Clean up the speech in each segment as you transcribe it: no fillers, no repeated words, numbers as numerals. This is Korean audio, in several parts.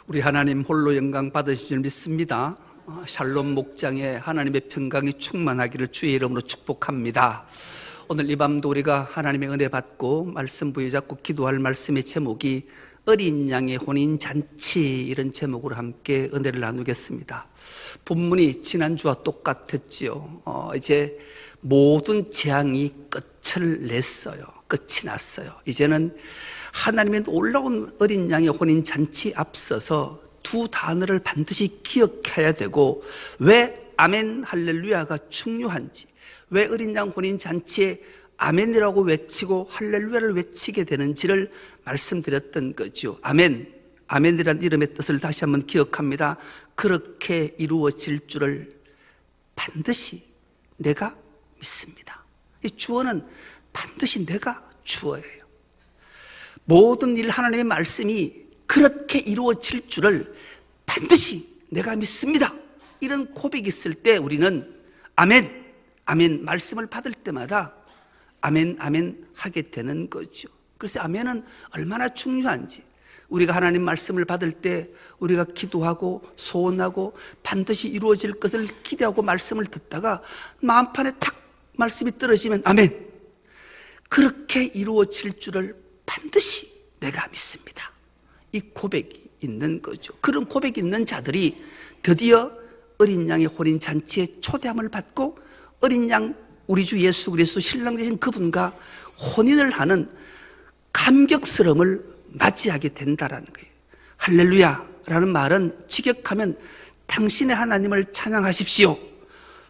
우리 하나님 홀로 영광 받으실 줄 믿습니다. 샬롬 목장에 하나님의 평강이 충만하기를 주의 이름으로 축복합니다. 오늘 이 밤도 우리가 하나님의 은혜 받고 말씀 부여잡고 기도할 말씀의 제목이 어린 양의 혼인잔치, 이런 제목으로 함께 은혜를 나누겠습니다. 본문이 지난주와 똑같았지요. 이제 모든 재앙이 끝을 냈어요. 끝이 났어요. 이제는 하나님의 놀라운 어린 양의 혼인잔치 앞서서 두 단어를 반드시 기억해야 되고, 왜 아멘 할렐루야가 중요한지, 왜 어린 양 혼인잔치에 아멘이라고 외치고 할렐루야를 외치게 되는지를 말씀드렸던 거죠. 아멘, 아멘이라는 이름의 뜻을 다시 한번 기억합니다. 그렇게 이루어질 줄을 반드시 내가 믿습니다. 이 주어는 반드시 내가 주어예요. 모든 일 하나님의 말씀이 그렇게 이루어질 줄을 반드시 내가 믿습니다. 이런 고백이 있을 때 우리는 아멘, 아멘 말씀을 받을 때마다 아멘, 아멘 하게 되는 거죠. 그래서 아멘은 얼마나 중요한지, 우리가 하나님 말씀을 받을 때 우리가 기도하고 소원하고 반드시 이루어질 것을 기대하고 말씀을 듣다가 마음판에 탁 말씀이 떨어지면 아멘, 그렇게 이루어질 줄을 반드시 내가 믿습니다. 이 고백이 있는 거죠. 그런 고백이 있는 자들이 드디어 어린 양의 혼인잔치에 초대함을 받고 어린 양 우리 주 예수 그리스도 신랑 되신 그분과 혼인을 하는 감격스러움을 맞이하게 된다라는 거예요. 할렐루야라는 말은 직역하면 당신의 하나님을 찬양하십시오.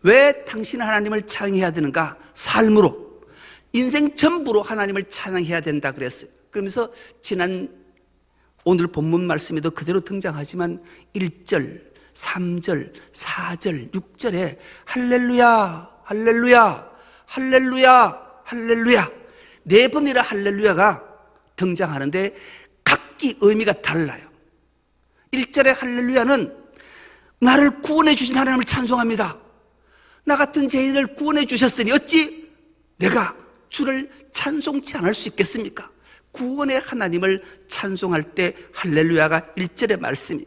왜 당신의 하나님을 찬양해야 되는가? 삶으로, 인생 전부로 하나님을 찬양해야 된다 그랬어요. 그러면서 오늘 본문 말씀에도 그대로 등장하지만 1절, 3절, 4절, 6절에 할렐루야, 할렐루야, 할렐루야, 할렐루야, 네 번이나 할렐루야가 등장하는데 각기 의미가 달라요. 1절의 할렐루야는 나를 구원해 주신 하나님을 찬송합니다. 나 같은 죄인을 구원해 주셨으니 어찌 내가 주를 찬송치 않을 수 있겠습니까? 구원의 하나님을 찬송할 때 할렐루야가 1절의 말씀이,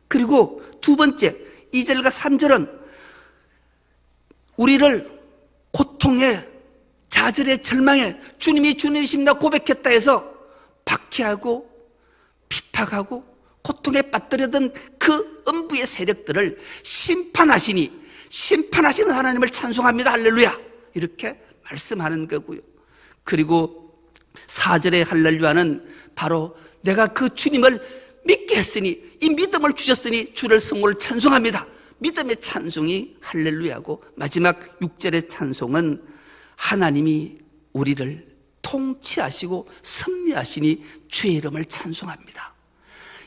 그리고 두 번째 2절과 3절은 우리를 고통에, 좌절에, 절망에 주님이 주님이십니다 고백했다 해서 박해하고 핍박하고 고통에 빠뜨려던 그 음부의 세력들을 심판하시는 하나님을 찬송합니다. 할렐루야, 이렇게 말씀하는 거고요. 그리고 4절의 할렐루야는 바로 내가 그 주님을 믿게 했으니, 이 믿음을 주셨으니 주를 성모를 찬송합니다. 믿음의 찬송이 할렐루야고, 마지막 6절의 찬송은 하나님이 우리를 통치하시고 섭리하시니 주의 이름을 찬송합니다.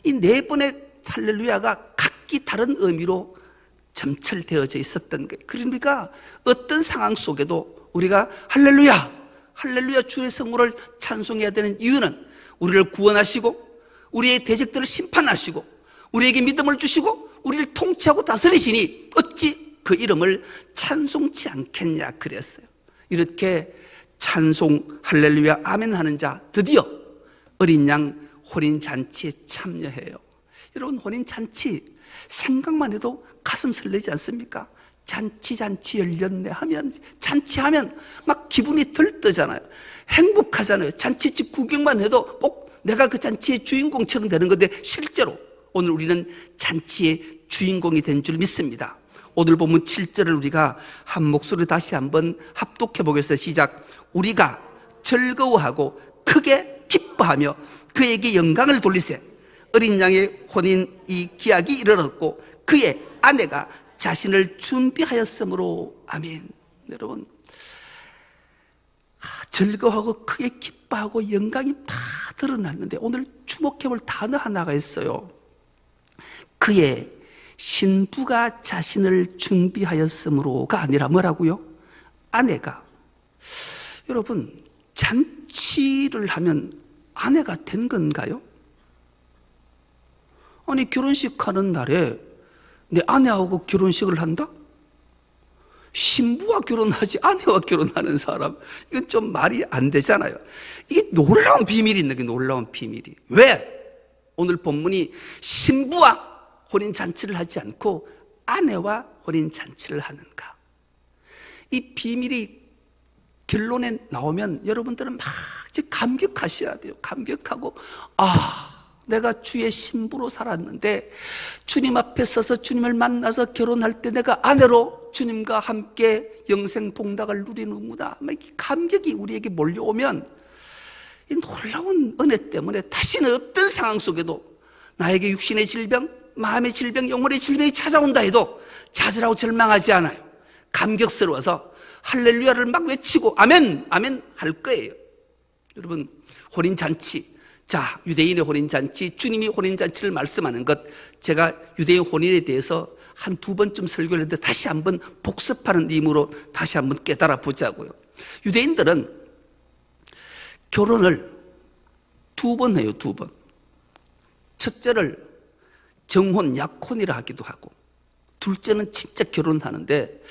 이 네 번의 할렐루야가 각기 다른 의미로 점철되어져 있었던 거예요. 그러니까 어떤 상황 속에도 우리가 할렐루야, 할렐루야 주의 성모를 찬송해야 되는 이유는 우리를 구원하시고 우리의 대적들을 심판하시고 우리에게 믿음을 주시고 우리를 통치하고 다스리시니 어찌 그 이름을 찬송치 않겠냐 그랬어요. 이렇게 찬송, 할렐루야, 아멘 하는 자 드디어 어린 양 혼인잔치에 참여해요. 여러분, 혼인잔치 생각만 해도 가슴 설레지 않습니까? 잔치 열렸네 하면, 잔치하면 막 기분이 들뜨잖아요. 행복하잖아요. 잔치집 구경만 해도 꼭 내가 그 잔치의 주인공처럼 되는 건데, 실제로 오늘 우리는 잔치의 주인공이 된 줄 믿습니다. 오늘 본문 7절을 우리가 한 목소리로 다시 한번 합독해 보겠습니다. 시작. 우리가 즐거워하고 크게 기뻐하며 그에게 영광을 돌리세. 어린 양의 혼인 이 기약이 이르렀고 그의 아내가 자신을 준비하였으므로. 아멘. 여러분, 즐거워하고 크게 기뻐하고 영광이 다 드러났는데 오늘 주목해볼 단어 하나가 있어요. 그의 신부가 자신을 준비하였으므로가 아니라 뭐라고요? 아내가. 여러분, 잔치를 하면 아내가 된 건가요? 아니, 결혼식 하는 날에 내 아내하고 결혼식을 한다? 신부와 결혼하지 아내와 결혼하는 사람, 이건 좀 말이 안 되잖아요. 이게 놀라운 비밀이 있는 게 놀라운 비밀이. 왜? 오늘 본문이 신부와 혼인잔치를 하지 않고 아내와 혼인잔치를 하는가? 이 비밀이 결론에 나오면 여러분들은 막 이제 감격하셔야 돼요. 감격하고, 내가 주의 신부로 살았는데 주님 앞에 서서 주님을 만나서 결혼할 때 내가 아내로 주님과 함께 영생 복락을 누리는구나. 막 이 감격이 우리에게 몰려오면 이 놀라운 은혜 때문에 다시는 어떤 상황 속에도 나에게 육신의 질병, 마음의 질병, 영혼의 질병이 찾아온다 해도 좌절하고 절망하지 않아요. 감격스러워서 할렐루야를 막 외치고 아멘, 아멘 할 거예요. 여러분, 혼인잔치, 자, 유대인의 혼인잔치, 주님이 혼인잔치를 말씀하는 것, 제가 유대인 혼인에 대해서 한 두 번쯤 설교를 했는데 다시 한번 복습하는 의미로 다시 한번 깨달아 보자고요. 유대인들은 결혼을 두 번 해요, 두 번. 첫째를 정혼, 약혼이라 하기도 하고, 둘째는 진짜 결혼하는데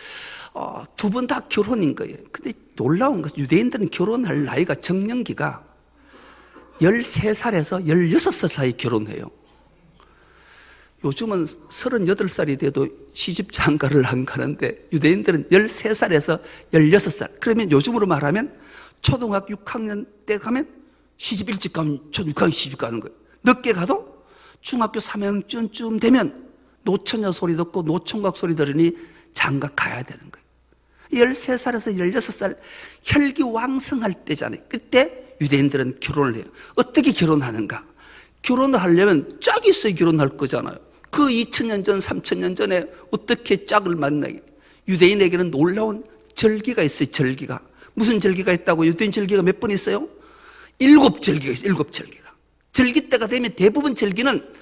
두 번 다 결혼인 거예요. 근데 놀라운 것은 유대인들은 결혼할 나이가 정년기가 13살에서 16살 사이 결혼해요. 요즘은 38살이 돼도 시집 장가를 안 가는데 유대인들은 13살에서 16살. 그러면 요즘으로 말하면 초등학교 6학년 때 가면 시집 일찍 가면 초등 6학년 시집 가는 거예요. 늦게 가도 중학교 3학년쯤 되면 노처녀 소리 듣고 노총각 소리 들으니 장가 가야 되는 거예요. 13살에서 16살 혈기왕성할 때잖아요. 그때 유대인들은 결혼을 해요. 어떻게 결혼하는가? 결혼을 하려면 짝이 있어야 결혼할 거잖아요. 그 2000년 전, 3000년 전에 어떻게 짝을 만나게? 유대인에게는 놀라운 절기가 있어요. 절기가. 무슨 절기가 있다고? 유대인 절기가 몇 번 있어요? 7절기가 있어요. 7절기가. 절기 때가 되면 대부분 절기는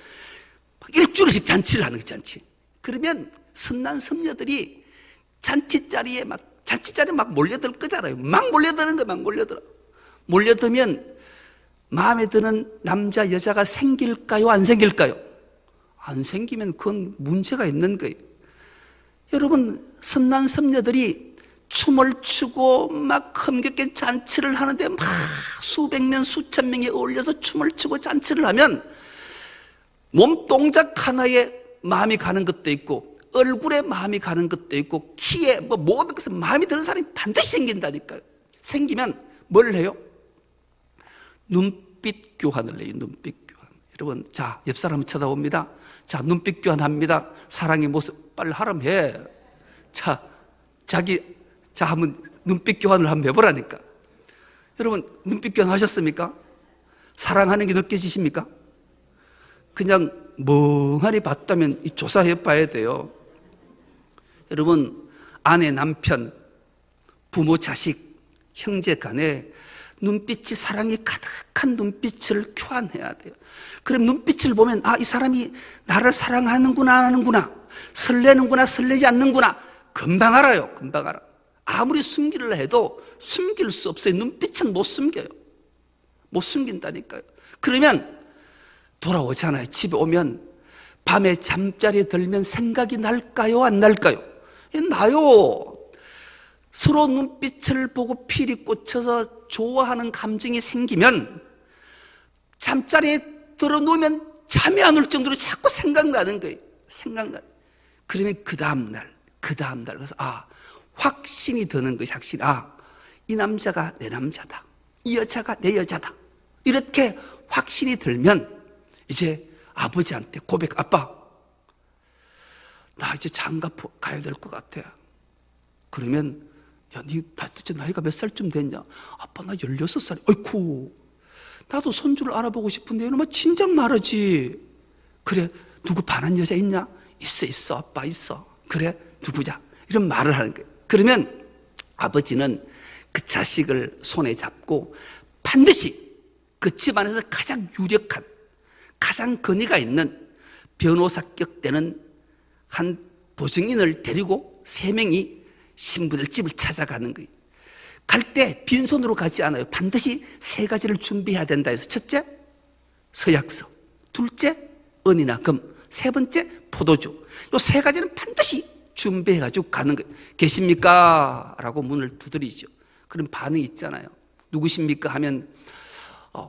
일주일씩 잔치를 하는 거예요. 잔치. 그러면 선난 선녀들이 잔치자리에 막 몰려들 거잖아요. 막 몰려드는 거예요. 막 몰려들어. 몰려들면 마음에 드는 남자, 여자가 생길까요? 안 생길까요? 안 생기면 그건 문제가 있는 거예요. 여러분, 선난 선녀들이 춤을 추고 막 흥겹게 잔치를 하는데 막 수백 명, 수천 명이 어울려서 춤을 추고 잔치를 하면 몸 동작 하나에 마음이 가는 것도 있고 얼굴에 마음이 가는 것도 있고 키에 모든 것에 마음이 드는 사람이 반드시 생긴다니까요. 생기면 뭘 해요? 눈빛 교환을 해요. 눈빛 교환. 여러분, 자, 옆 사람을 쳐다봅니다. 자, 눈빛 교환합니다. 사랑의 모습 빨리 하라면 해. 자, 한번 눈빛 교환을 한번 해보라니까. 여러분, 눈빛 교환 하셨습니까? 사랑하는 게 느껴지십니까? 그냥 멍하니 봤다면 조사해 봐야 돼요. 여러분, 아내, 남편, 부모, 자식, 형제 간에 눈빛이 사랑이 가득한 눈빛을 교환해야 돼요. 그럼 눈빛을 보면 이 사람이 나를 사랑하는구나 안 하는구나, 설레는구나 설레지 않는구나 금방 알아요. 금방 알아. 아무리 숨기려 해도 숨길 수 없어요. 눈빛은 못 숨겨요. 못 숨긴다니까요. 그러면 돌아오잖아요. 집에 오면 밤에 잠자리에 들면 생각이 날까요? 안 날까요? 나요. 서로 눈빛을 보고 필이 꽂혀서 좋아하는 감정이 생기면 잠자리에 들어 누우면 잠이 안 올 정도로 자꾸 생각나는 거예요. 그러면 그 다음날 그래서 확신이 드는 것이 확신. 이 남자가 내 남자다. 이 여자가 내 여자다. 이렇게 확신이 들면 이제 아버지한테 고백. 아빠, 나 이제 장가 가야 될 것 같아. 그러면 니 도대체 나이가 몇 살쯤 됐냐? 아빠, 나 16살. 어이쿠, 나도 손주를 알아보고 싶은데 이놈아 진작 말하지. 그래, 누구 반한 여자 있냐? 있어 아빠 있어. 그래, 누구냐? 이런 말을 하는 거예요. 그러면 아버지는 그 자식을 손에 잡고 반드시 그 집안에서 가장 유력한, 가장 권위가 있는 변호사격 되는 한 보증인을 데리고 3명이 신부들 집을 찾아가는 거예요. 갈 때 빈손으로 가지 않아요. 반드시 3가지를 준비해야 된다 해서 첫째, 서약서. 둘째, 은이나 금. 3번째, 포도주. 요 3가지는 반드시 준비해가지고 가는 거예요. 계십니까? 라고 문을 두드리죠. 그럼 반응이 있잖아요. 누구십니까? 하면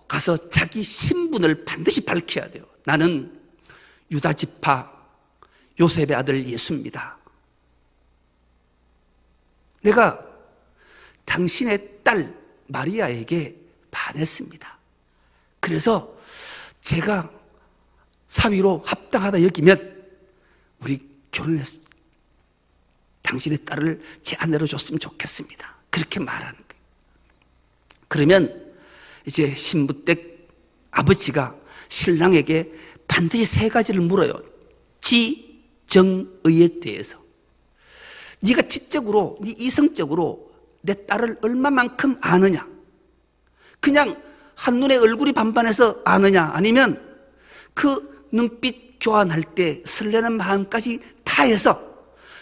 가서 자기 신분을 반드시 밝혀야 돼요. 나는 유다 지파 요셉의 아들 예수입니다. 내가 당신의 딸 마리아에게 반했습니다. 그래서 제가 사위로 합당하다 여기면 우리 결혼해서 당신의 딸을 제 아내로 줬으면 좋겠습니다. 그렇게 말하는 거예요. 그러면 이제 신부댁 아버지가 신랑에게 반드시 세 가지를 물어요. 지, 정, 의에 대해서. 네가 지적으로, 네 이성적으로 내 딸을 얼마만큼 아느냐? 그냥 한눈에 얼굴이 반반해서 아느냐? 아니면 그 눈빛 교환할 때 설레는 마음까지 다해서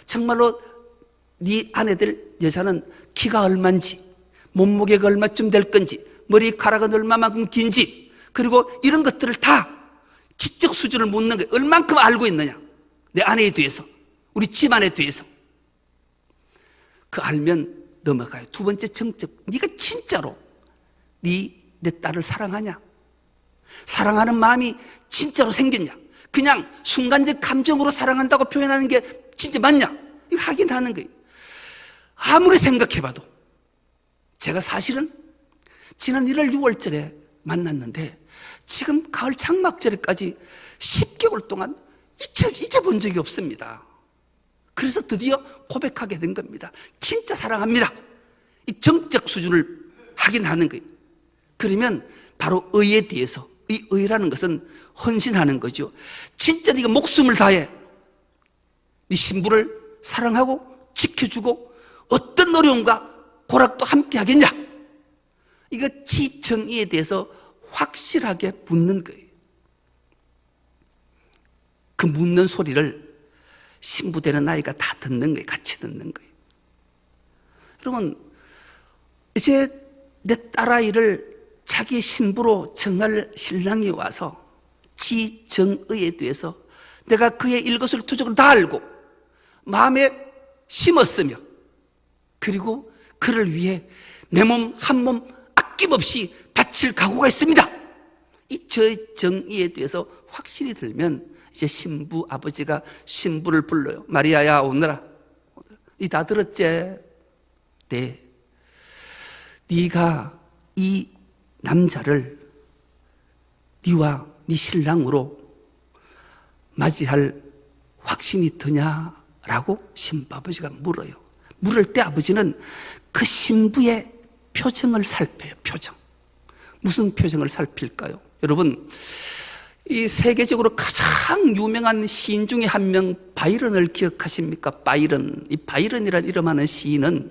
정말로 네 아내들 여자는 키가 얼마인지, 몸무게가 얼마쯤 될 건지, 머리카락은 얼마만큼 긴지, 그리고 이런 것들을 다 지적 수준을 묻는 거예요. 얼만큼 알고 있느냐? 내 아내에 대해서, 우리 집안에 대해서. 그 알면 넘어가요. 두 번째 정적. 네가 진짜로 내 딸을 사랑하냐? 사랑하는 마음이 진짜로 생겼냐? 그냥 순간적 감정으로 사랑한다고 표현하는 게 진짜 맞냐? 이거 확인하는 거예요. 아무리 생각해봐도 제가 사실은 지난 1월 6월절에 만났는데 지금 가을 장막절에까지 10개월 동안 잊어본 적이 없습니다. 그래서 드디어 고백하게 된 겁니다. 진짜 사랑합니다. 이 정적 수준을 확인하는 거예요. 그러면 바로 의에 대해서, 이 의라는 것은 헌신하는 거죠. 진짜 네가 목숨을 다해 네 신부를 사랑하고 지켜주고 어떤 어려움과 고락도 함께 하겠냐? 이거 지정의에 대해서 확실하게 묻는 거예요. 그 묻는 소리를 신부되는 아이가 다 듣는 거예요. 같이 듣는 거예요. 여러분, 이제 내 딸아이를 자기 신부로 정할 신랑이 와서 지정의에 대해서 내가 그의 일거수일투족을 다 알고 마음에 심었으며, 그리고 그를 위해 내 몸 한 몸 아낌없이 바칠 각오가 있습니다. 이 정의에 대해서 확실히 들면 이제 신부 아버지가 신부를 불러요. 마리아야, 오너라. 이 다 들었지? 네. 네가 이 남자를 네와 네 신랑으로 맞이할 확신이 드냐라고 신부 아버지가 물어요. 물을 때 아버지는 그 신부의 표정을 살펴요. 표정. 무슨 표정을 살필까요? 여러분, 이 세계적으로 가장 유명한 시인 중에 한 명 바이런을 기억하십니까? 바이런. 이 바이런이라는 이름하는 시인은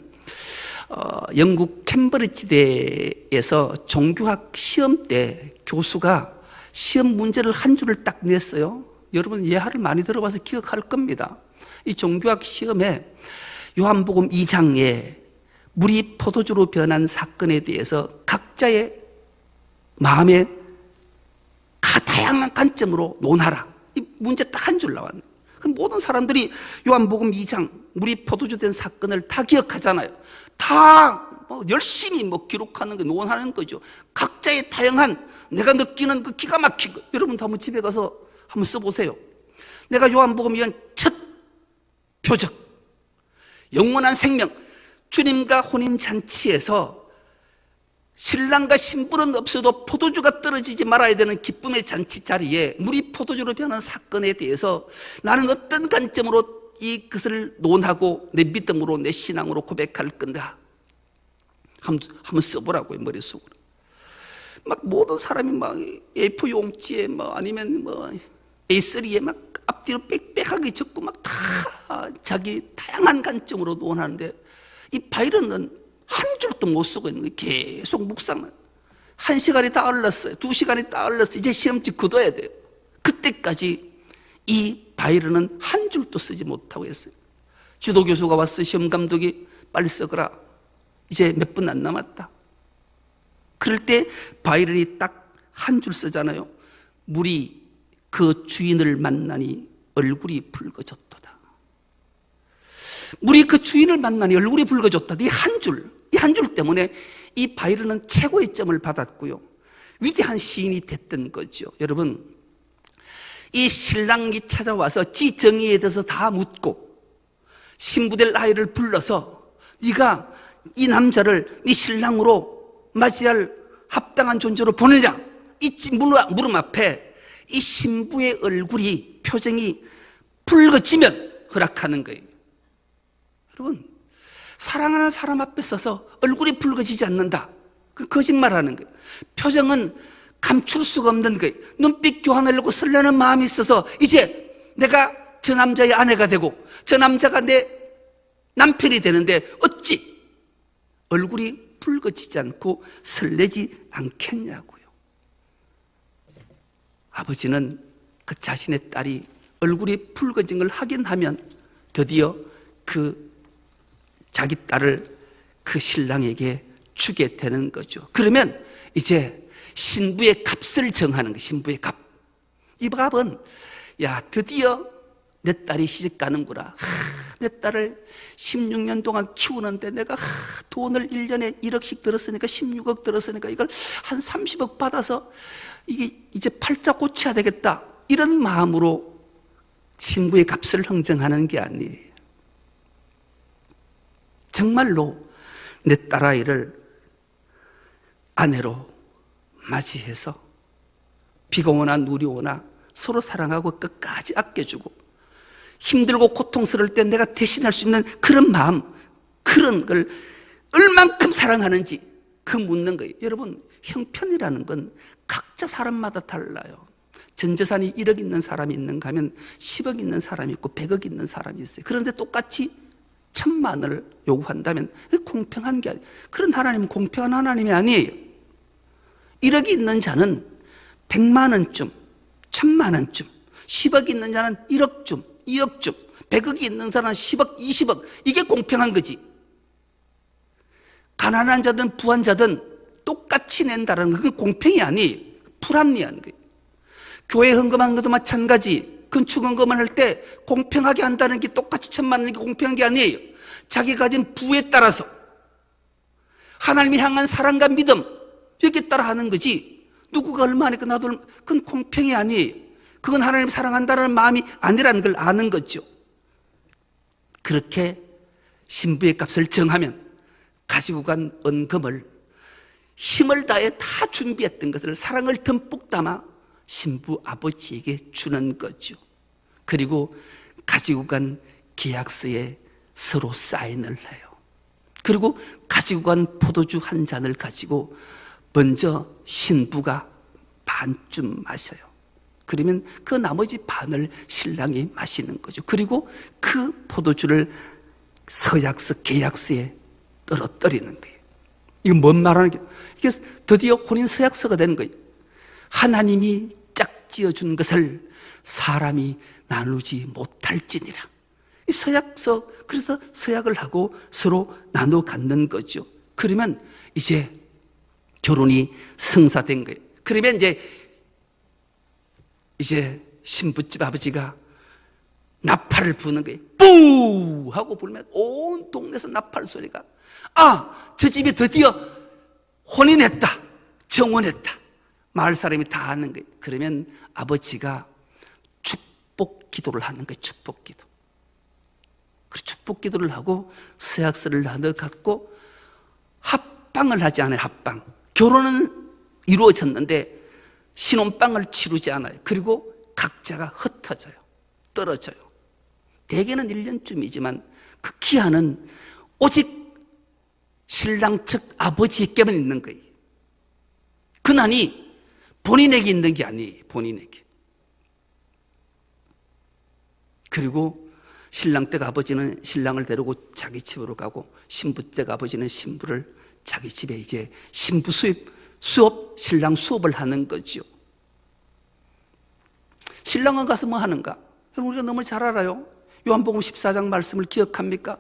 영국 캠브리지대에서 종교학 시험 때 교수가 시험 문제를 한 줄을 딱 냈어요. 여러분 예화를 많이 들어봐서 기억할 겁니다. 이 종교학 시험에 요한복음 2장에 물이 포도주로 변한 사건에 대해서 각자의 마음에 다양한 관점으로 논하라. 이 문제 딱 한 줄 나왔네. 그럼 모든 사람들이 요한복음 2장 물이 포도주 된 사건을 다 기억하잖아요. 다 열심히 기록하는 거, 논하는 거죠. 각자의 다양한 내가 느끼는 그 기가 막힌 거. 여러분도 한번 집에 가서 한번 써보세요. 내가 요한복음 2장 첫 표적, 영원한 생명, 주님과 혼인잔치에서 신랑과 신부는 없어도 포도주가 떨어지지 말아야 되는 기쁨의 잔치 자리에 물이 포도주로 변한 사건에 대해서 나는 어떤 관점으로 이것을 논하고 내 믿음으로 내 신앙으로 고백할 건가? 한번 써보라고요. 머릿속으로. 막 모든 사람이 막 A4 용지에 아니면 A3에 막 앞뒤로 빽빽하게 적고 막 다 자기 다양한 관점으로 논하는데, 이 바이런은 한 줄도 못 쓰고 있는 거예요. 계속 묵상만. 1시간이 다 흘렀어요. 2시간이 다 흘렀어요. 이제 시험지 거둬야 돼요. 그때까지 이 바이런은 한 줄도 쓰지 못하고 있어요. 지도교수가 왔어. 시험 감독이 빨리 써거라. 이제 몇 분 안 남았다. 그럴 때 바이런이 딱 한 줄 쓰잖아요. 물이 그 주인을 만나니 얼굴이 붉어졌도다. 물이 그 주인을 만나니 얼굴이 붉어졌다. 이 한 줄, 이 한 줄 때문에 이 바이런은 최고의 점을 받았고요. 위대한 시인이 됐던 거죠. 여러분, 이 신랑이 찾아와서 지 정의에 대해서 다 묻고 신부될 아이를 불러서 네가 이 남자를 네 신랑으로 맞이할 합당한 존재로 보느냐, 이 물음 앞에 이 신부의 얼굴이 표정이 붉어지면 허락하는 거예요. 여러분, 사랑하는 사람 앞에 서서 얼굴이 붉어지지 않는다, 그 거짓말하는 거예요. 표정은 감출 수가 없는 거예요. 눈빛 교환하려고 설레는 마음이 있어서 이제 내가 저 남자의 아내가 되고 저 남자가 내 남편이 되는데 어찌 얼굴이 붉어지지 않고 설레지 않겠냐고요. 아버지는 그 자신의 딸이 얼굴이 붉어진 걸 확인하면 드디어 그 자기 딸을 그 신랑에게 주게 되는 거죠. 그러면 이제 신부의 값을 정하는 거예요. 신부의 값. 이 값은 야, 드디어 내 딸이 시집 가는구나. 내 딸을 16년 동안 키우는데 내가 돈을 1년에 1억씩 들었으니까 16억 들었으니까 이걸 한 30억 받아서 이게 이제 팔자 고쳐야 되겠다, 이런 마음으로 신부의 값을 흥정하는 게 아니에요. 정말로 내 딸아이를 아내로 맞이해서 비가 오나 눈이 오나 서로 사랑하고 끝까지 아껴주고 힘들고 고통스러울 때 내가 대신할 수 있는 그런 마음, 그런 걸 얼만큼 사랑하는지 그 묻는 거예요. 여러분, 형편이라는 건 각자 사람마다 달라요. 전 재산이 1억 있는 사람이 있는가 하면 10억 있는 사람이 있고 100억 있는 사람이 있어요. 그런데 똑같이 1,000만원을 요구한다면 공평한 게 아니에요. 그런 하나님은 공평한 하나님이 아니에요. 1억이 있는 자는 100만 원쯤, 1,000만 원쯤, 10억 있는 자는 1억쯤, 2억쯤, 100억이 있는 사람은 10억, 20억, 이게 공평한 거지. 가난한 자든 부한 자든 똑같이 낸다는 건 그건 공평이 아니에요. 불합리한 거예요. 교회 헌금한 것도 마찬가지. 건축 헌금을 할 때 공평하게 한다는 게 똑같이 1,000만 원이 공평한 게 아니에요. 자기 가진 부에 따라서 하나님이 향한 사랑과 믿음, 여기에 따라 하는 거지. 누구가 얼마 하니까 나도 얼마, 그건 공평이 아니에요. 그건 하나님 사랑한다는 마음이 아니라는 걸 아는 거죠. 그렇게 신부의 값을 정하면 가지고 간 은금을 힘을 다해 다 준비했던 것을 사랑을 듬뿍 담아 신부 아버지에게 주는 거죠. 그리고 가지고 간 계약서에 서로 사인을 해요. 그리고 가지고 간 포도주 한 잔을 가지고 먼저 신부가 반쯤 마셔요. 그러면 그 나머지 반을 신랑이 마시는 거죠. 그리고 그 포도주를 서약서, 계약서에 떨어뜨리는 거예요. 이거 뭔 말하는 게? 이게 드디어 혼인 서약서가 되는 거예요. 하나님이 짝지어 준 것을 사람이 나누지 못할지니라. 이 서약서, 그래서 서약을 하고 서로 나눠 갖는 거죠. 그러면 이제 결혼이 성사된 거예요. 그러면 이제 신부집 아버지가 나팔을 부는 거예요. 뿌! 하고 부르면 온 동네에서 나팔 소리가, 아, 저 집에 드디어 혼인했다, 정혼했다, 마을 사람이 다 하는 거예요. 그러면 아버지가 축복 기도를 하는 거예요. 축복 기도. 그리고 축복 기도를 하고 서약서를 나눠 갖고 합방을 하지 않아요. 합방. 결혼은 이루어졌는데 신혼방을 치르지 않아요. 그리고 각자가 흩어져요. 떨어져요. 대개는 1년쯤이지만 그 기한은 오직 신랑 측 아버지께만 있는 거예요. 그 난이 본인에게 있는 게 아니에요. 본인에게. 그리고 신랑 댁 아버지는 신랑을 데리고 자기 집으로 가고 신부 댁 아버지는 신부를 자기 집에 이제 신부 수업, 신랑 수업을 하는 거죠. 신랑은 가서 뭐 하는가? 여러분, 우리가 너무 잘 알아요. 요한복음 14장 말씀을 기억합니까?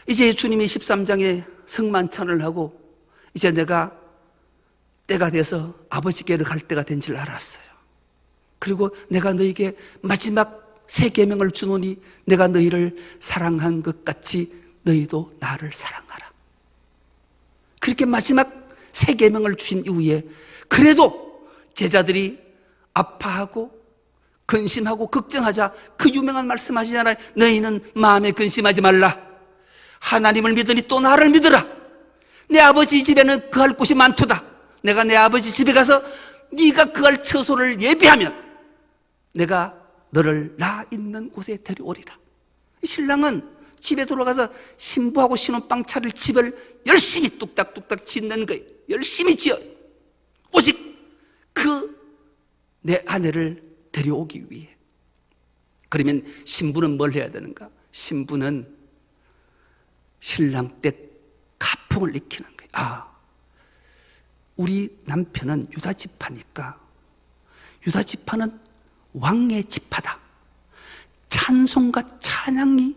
이제 주님이 13장에 성만찬을 하고 이제 내가 때가 돼서 아버지께로 갈 때가 된 줄 알았어요. 그리고 내가 너에게 마지막 새 계명을 주노니 내가 너희를 사랑한 것 같이 너희도 나를 사랑하라. 그렇게 마지막 새 계명을 주신 이후에 그래도 제자들이 아파하고 근심하고 걱정하자. 그 유명한 말씀 하시잖아요. 너희는 마음에 근심하지 말라. 하나님을 믿으니 또 나를 믿으라. 내 아버지 집에는 거할 곳이 많도다. 내가 내 아버지 집에 가서 네가 거할 처소를 예비하면 내가 너를 나 있는 곳에 데려오리라. 신랑은 집에 돌아가서 신부하고 신혼방 차릴 집을 열심히 뚝딱뚝딱 짓는 거예요. 열심히 지어요. 오직 그 내 아내를 데려오기 위해. 그러면 신부는 뭘 해야 되는가? 신부는 신랑 때 가풍을 익히는 거예요. 아, 우리 남편은 유다 지파니까 유다 지파는 왕의 지파다. 찬송과 찬양이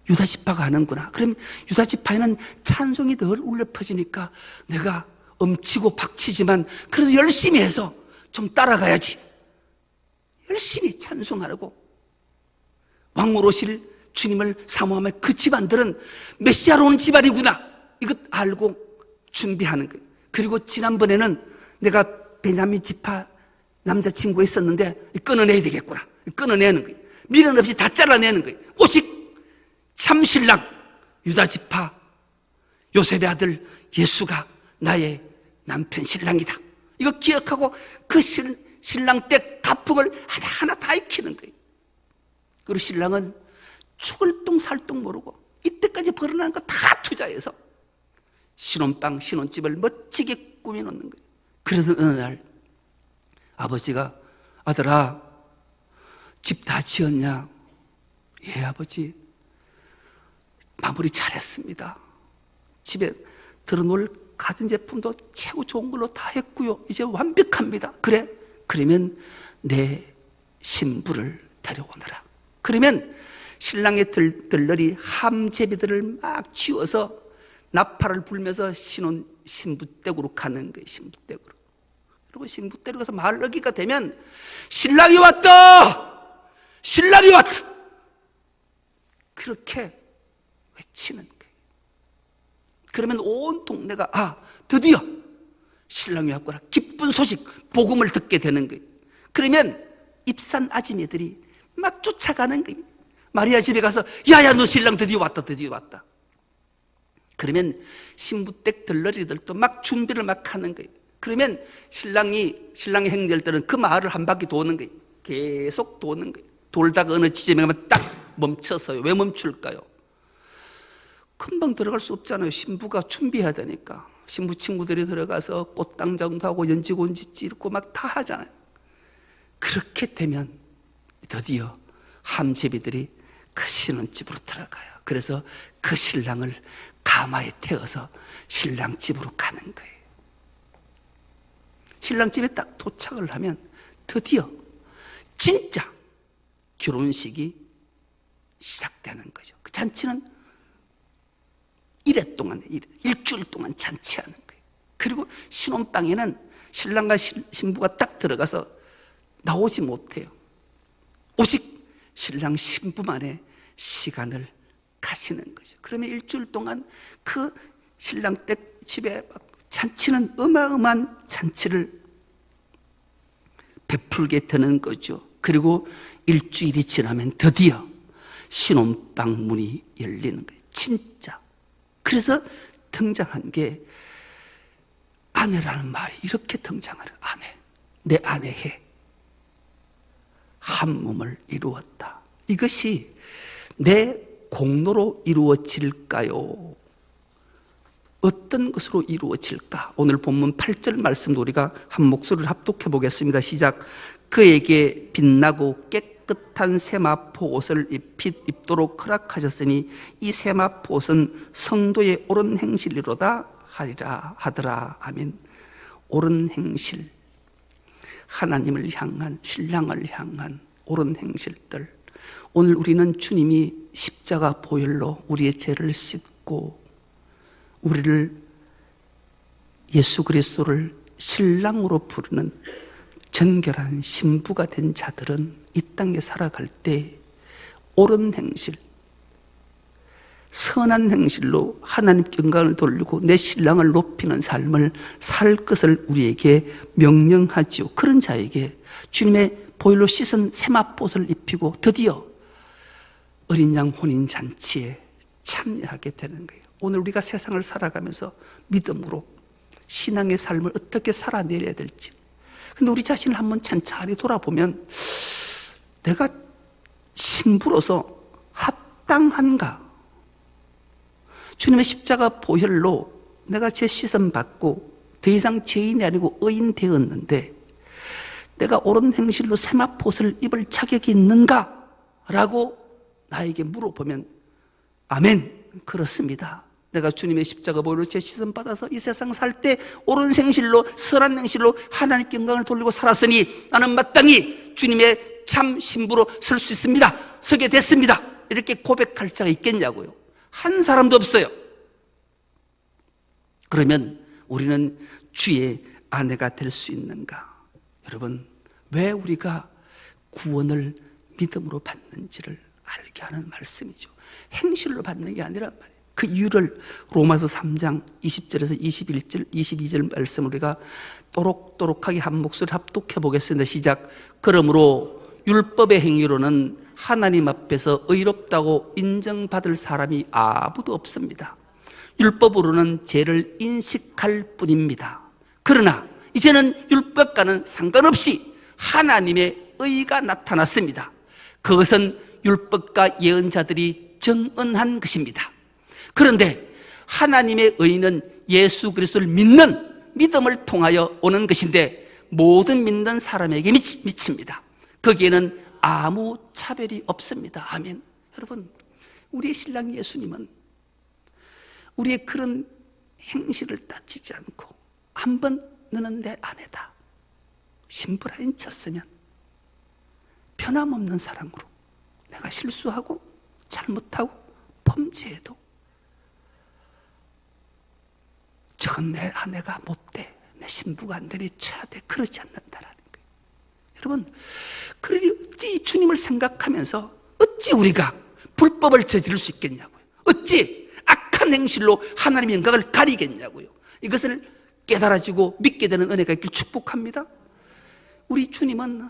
유다 지파가 하는구나. 그럼 유다 지파에는 찬송이 늘 울려 퍼지니까 내가 엄치고 박치지만 그래도 열심히 해서 좀 따라가야지. 열심히 찬송하고 왕으로 오실 주님을 사모하며 그 집안들은 메시아로 오는 집안이구나. 이것 알고 준비하는 거예요. 그리고 지난번에는 내가 베냐민 지파 남자친구가 있었는데 끊어내야 되겠구나. 끊어내는 거예요. 미련 없이 다 잘라내는 거예요. 오직 참신랑 유다 지파 요셉의 아들 예수가 나의 남편 신랑이다. 이거 기억하고 그 신랑 때 가풍을 하나하나 다 익히는 거예요. 그리고 신랑은 죽을 똥 살 똥 모르고 이때까지 벌어난 거 다 투자해서 신혼방 신혼집을 멋지게 꾸며놓는 거예요. 그러던 어느 날 아버지가 아들아 집 다 지었냐? 예 아버지 마무리 잘했습니다. 집에 들어놓을 가전제품도 최고 좋은 걸로 다 했고요. 이제 완벽합니다. 그래? 그러면 내 신부를 데려오너라. 그러면 신랑의 들러리 함제비들을 막 쥐어서 나팔을 불면서 신부 댁으로 가는 거예요. 신부 댁으로. 그리고 신부 댁으로 가서 말러기가 되면 신랑이 왔다! 신랑이 왔다! 그렇게 외치는 거예요. 그러면 온 동네가 드디어 신랑이 왔구나. 기쁜 소식, 복음을 듣게 되는 거예요. 그러면 입산 아지매들이 막 쫓아가는 거예요. 마리아 집에 가서 야야 너 신랑 드디어 왔다 드디어 왔다. 그러면 신부댁 들러리들도 막 준비를 막 하는 거예요. 그러면 신랑이 행렬 때는 그 마을을 한 바퀴 도는 거예요. 계속 도는 거예요. 돌다가 어느 지점에 가면 딱 멈춰서요. 왜 멈출까요? 금방 들어갈 수 없잖아요. 신부가 준비해야 되니까. 신부 친구들이 들어가서 꽃당장도 하고 연지곤지 찌르고 막 다 하잖아요. 그렇게 되면 드디어 함제비들이 그 신혼집으로 들어가요. 그래서 그 신랑을 가마에 태워서 신랑 집으로 가는 거예요. 신랑 집에 딱 도착을 하면 드디어 진짜 결혼식이 시작되는 거죠. 그 잔치는 일주일 동안 잔치하는 거예요. 그리고 신혼방에는 신랑과 신부가 딱 들어가서 나오지 못해요. 오직 신랑 신부만의 시간을 가시는 거죠. 그러면 일주일 동안 그 신랑 댁 집에 잔치는 어마어마한 잔치를 베풀게 되는 거죠. 그리고 일주일이 지나면 드디어 신혼방 문이 열리는 거예요. 진짜. 그래서 등장한 게 아내라는 말이 이렇게 등장하는 아내. 내 아내해. 한 몸을 이루었다. 이것이 내 공로로 이루어질까요? 어떤 것으로 이루어질까? 오늘 본문 8절 말씀도 우리가 한 목소리를 합독해 보겠습니다. 시작. 그에게 빛나고 깨끗한 세마포 옷을 입도록 허락하셨으니 이 세마포 옷은 성도의 옳은 행실이로다 하더라. 아멘. 옳은 행실. 하나님을 향한, 신랑을 향한 옳은 행실들. 오늘 우리는 주님이 십자가 보혈로 우리의 죄를 씻고 우리를 예수 그리스도를 신랑으로 부르는 정결한 신부가 된 자들은 이 땅에 살아갈 때 옳은 행실, 선한 행실로 하나님께 영광을 돌리고 내 신랑을 높이는 삶을 살 것을 우리에게 명령하지요. 그런 자에게 주님의 보혈로 씻은 세마포옷을 입히고 드디어 어린 양 혼인잔치에 참여하게 되는 거예요. 오늘 우리가 세상을 살아가면서 믿음으로 신앙의 삶을 어떻게 살아내려야 될지, 근데 우리 자신을 한번 찬찬히 돌아보면 내가 신부로서 합당한가? 주님의 십자가 보혈로 내가 제 시선 받고 더 이상 죄인이 아니고 의인 되었는데 내가 옳은 행실로 세마포옷을 입을 자격이 있는가? 라고 나에게 물어보면 아멘, 그렇습니다. 내가 주님의 십자가 보혈로 제 시선 받아서 이 세상 살 때 옳은 행실로 선한 행실로 하나님께 영광을 돌리고 살았으니 나는 마땅히 주님의 참 신부로 설 수 있습니다. 서게 됐습니다. 이렇게 고백할 자가 있겠냐고요. 한 사람도 없어요. 그러면 우리는 주의 아내가 될 수 있는가? 여러분, 왜 우리가 구원을 믿음으로 받는지를 알게 하는 말씀이죠. 행실로 받는 게 아니란 말이에요. 그 이유를 로마서 3장 20절에서 21절, 22절 말씀 우리가 또록또록하게 한 목소리 합독해 보겠습니다. 시작. 그러므로 율법의 행위로는 하나님 앞에서 의롭다고 인정받을 사람이 아무도 없습니다. 율법으로는 죄를 인식할 뿐입니다. 그러나 이제는 율법과는 상관없이 하나님의 의가 나타났습니다. 그것은 율법과 예언자들이 정언한 것입니다. 그런데 하나님의 의는 예수 그리스도를 믿는 믿음을 통하여 오는 것인데 모든 믿는 사람에게 미칩니다. 거기에는 아무 차별이 없습니다. 아멘. 여러분, 우리의 신랑 예수님은 우리의 그런 행실을 따지지 않고 한번 너는 내 아내다, 신부라 인쳤으면 변함없는 사랑으로 내가 실수하고 잘못하고 범죄해도 저건 내 아내가 못돼, 내 신부가 안 되니 쳐야 돼, 그러지 않는다라는 거예요. 여러분, 그러니 어찌 주님을 생각하면서 어찌 우리가 불법을 저지를 수 있겠냐고요. 어찌 악한 행실로 하나님의 영광을 가리겠냐고요. 이것을 깨달아지고 믿게 되는 은혜가 있길 축복합니다. 우리 주님은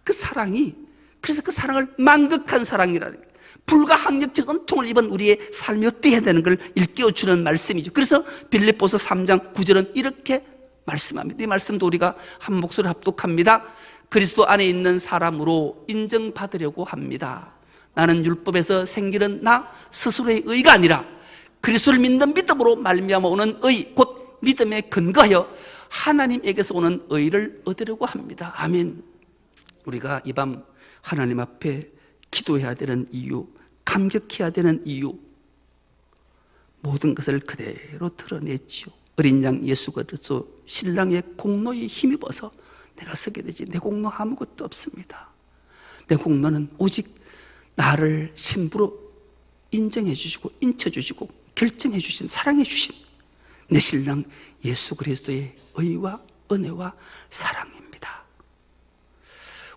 그 사랑이, 그래서 그 사랑을 만극한 사랑이라는 거예요. 불가항력적 은통을 입은 우리의 삶이 어떻게 되는 걸 일깨워주는 말씀이죠. 그래서 빌립보서 3장 9절은 이렇게 말씀합니다. 이 말씀도 우리가 한 목소리 합독합니다. 그리스도 안에 있는 사람으로 인정받으려고 합니다. 나는 율법에서 생기는 나 스스로의 의가 아니라 그리스도를 믿는 믿음으로 말미암아 오는 의, 곧 믿음에 근거하여 하나님에게서 오는 의를 얻으려고 합니다. 아멘. 우리가 이 밤 하나님 앞에 기도해야 되는 이유, 감격해야 되는 이유, 모든 것을 그대로 드러냈지요. 어린 양 예수 그리스도 신랑의 공로에 힘입어서 내가 서게 되지, 내 공로 아무것도 없습니다. 내 공로는 오직 나를 신부로 인정해 주시고 인쳐 주시고 결정해 주신, 사랑해 주신 내 신랑 예수 그리스도의 의와 은혜와 사랑입니다.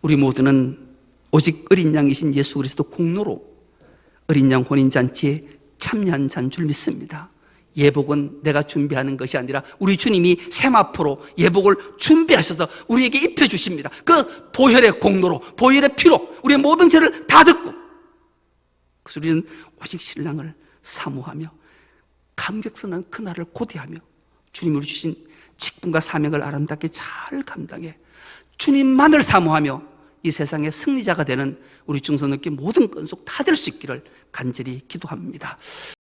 우리 모두는 오직 어린 양이신 예수 그리스도 공로로 어린 양 혼인잔치에 참여한 자인 줄 믿습니다. 예복은 내가 준비하는 것이 아니라 우리 주님이 세마포로 예복을 준비하셔서 우리에게 입혀주십니다. 그 보혈의 공로로, 보혈의 피로 우리의 모든 죄를 다 듣고, 그래서 우리는 오직 신랑을 사모하며 감격스러운 그날을 고대하며 주님으로 주신 직분과 사명을 아름답게 잘 감당해 주님만을 사모하며 이 세상의 승리자가 되는 우리 중선님께 모든 건속 다 될 수 있기를 간절히 기도합니다.